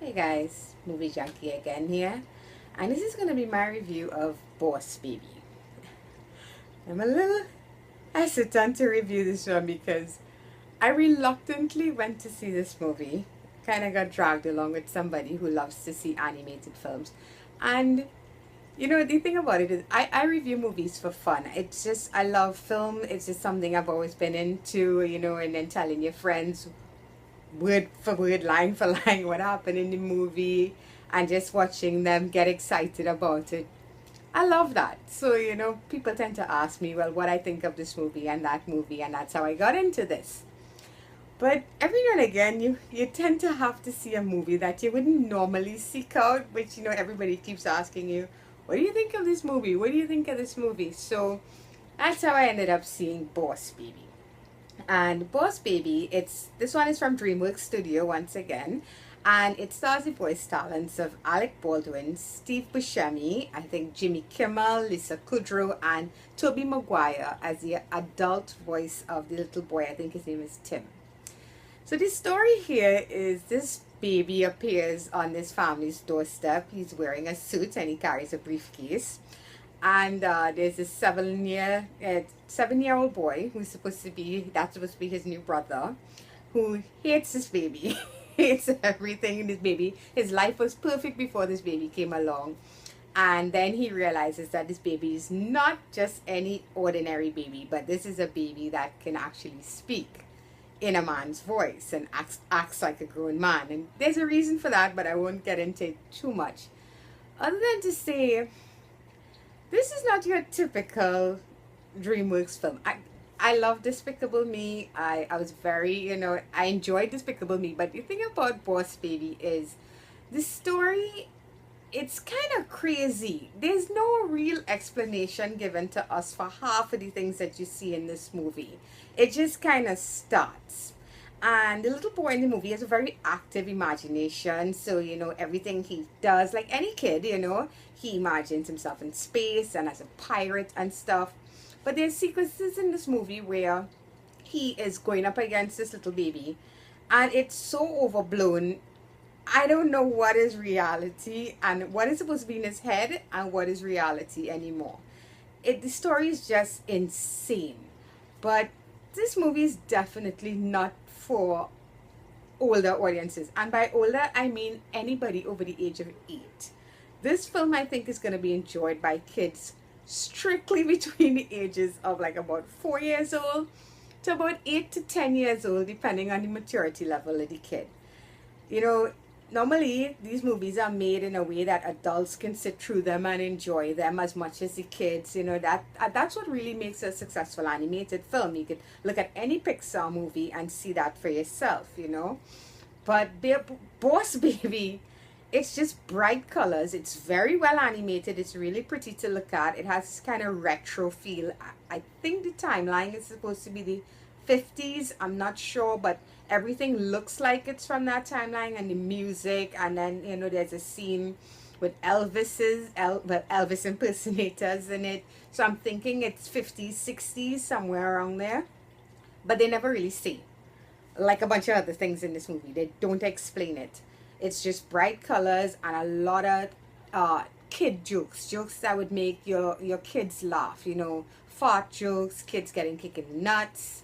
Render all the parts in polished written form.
Hey guys, Movie Junkie again here, and this is going to be my review of Boss Baby. I'm a little hesitant to review this one because I reluctantly went to see this movie. Kind of got dragged along with somebody who loves to see animated films. And the thing about it is, I review movies for fun. It's just, I love film. It's just something I've always been into, and then telling your friends word for word, line for line, what happened in the movie, and just watching them get excited about it. I love that. So, people tend to ask me, well, what I think of this movie, and that's how I got into this. But every now and again, you tend to have to see a movie that you wouldn't normally seek out, which, everybody keeps asking you, what do you think of this movie? What do you think of this movie? So that's how I ended up seeing Boss Baby. And Boss Baby, it's this one is from DreamWorks Studio once again, and it stars the voice talents of Alec Baldwin, Steve Buscemi, I think Jimmy Kimmel, Lisa Kudrow, and Tobey Maguire as the adult voice of the little boy. I think his name is Tim. So the story here is this baby appears on this family's doorstep. He's wearing a suit and he carries a briefcase, and there's a 7-year old boy who's supposed to be his new brother, who hates this baby. Hates everything in this baby. His life was perfect before this baby came along, and then he realizes that this baby is not just any ordinary baby, but this is a baby that can actually speak in a man's voice and acts like a grown man. And there's a reason for that, but I won't get into it too much, other than to say this is not your typical DreamWorks film. I love Despicable Me. I was very, I enjoyed Despicable Me. But the thing about Boss Baby is the story, it's kind of crazy. There's no real explanation given to us for half of the things that you see in this movie. It just kind of starts. And the little boy in the movie has a very active imagination. So, everything he does, like any kid, he imagines himself in space and as a pirate and stuff. But there's sequences in this movie where he is going up against this little baby, and it's so overblown. I don't know what is reality and what is supposed to be in his head and what is reality anymore. The story is just insane. But this movie is definitely not for older audiences. And by older, I mean anybody over the age of 8. This film, I think, is going to be enjoyed by kids strictly between the ages of like about 4 years old to about 8 to 10 years old, depending on the maturity level of the kid. You know, Normally these movies are made in a way that adults can sit through them and enjoy them as much as the kids. That's what really makes a successful animated film. You could look at any Pixar movie and see that for yourself. But Boss Baby, it's just bright colors. It's very well animated. It's really pretty to look at. It has this kind of retro feel. I think the timeline is supposed to be the 50s. I'm not sure, but everything looks like it's from that timeline, and the music, and then there's a scene with Elvis impersonators in it. So I'm thinking it's 50s, 60s, somewhere around there. But they never really say, like a bunch of other things in this movie. They don't explain it. It's just bright colors and a lot of kid jokes that would make your kids laugh. Fart jokes, kids getting kicked in the nuts,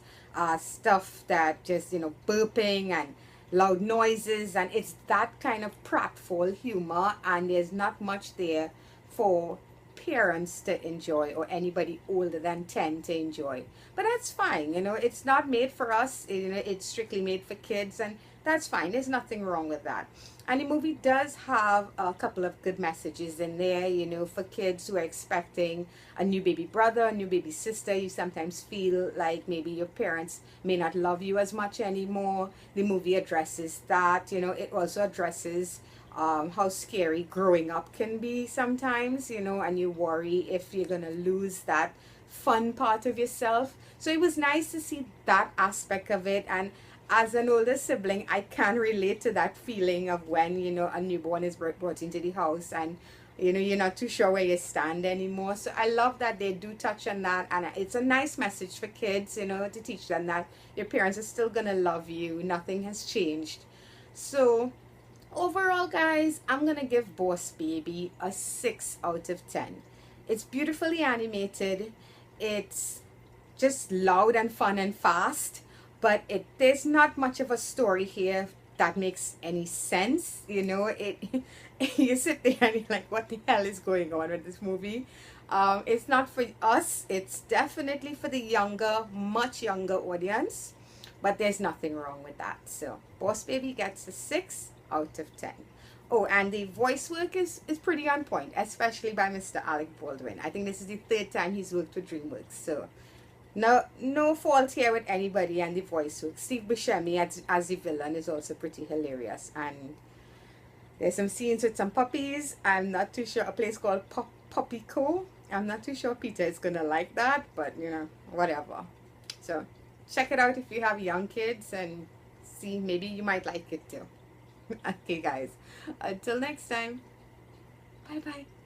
stuff that just burping and loud noises, and it's that kind of pratfall humor, and there's not much there for parents to enjoy or anybody older than 10 to enjoy. But that's fine. It's not made for us. It's strictly made for kids, and that's fine. There's nothing wrong with that. And the movie does have a couple of good messages in there, for kids who are expecting a new baby brother, a new baby sister. You sometimes feel like maybe your parents may not love you as much anymore. The movie addresses that. It also addresses how scary growing up can be sometimes, and you worry if you're going to lose that fun part of yourself. So it was nice to see that aspect of it. And as an older sibling, I can relate to that feeling of when, a newborn is brought into the house, and, you're not too sure where you stand anymore. So I love that they do touch on that. And it's a nice message for kids, to teach them that your parents are still going to love you. Nothing has changed. So overall, guys, I'm gonna give Boss Baby a 6 out of 10. It's beautifully animated. It's just loud and fun and fast, but there's not much of a story here that makes any sense. You know, it you sit there and you're like, what the hell is going on with this movie? It's not for us. It's definitely for the younger, much younger audience, but there's nothing wrong with that. So Boss Baby gets a 6 out of 10. Oh, and the voice work is pretty on point, especially by Mr. Alec Baldwin. I think this is the third time he's worked with DreamWorks, so no fault here with anybody. And the voice work, Steve Buscemi as the villain is also pretty hilarious. And there's some scenes with some puppies. I'm not too sure. A place called Puppy Co. I'm not too sure Peter is gonna like that, but you know, whatever. So check it out if you have young kids, and see, maybe you might like it too. Okay, guys, until next time, bye bye.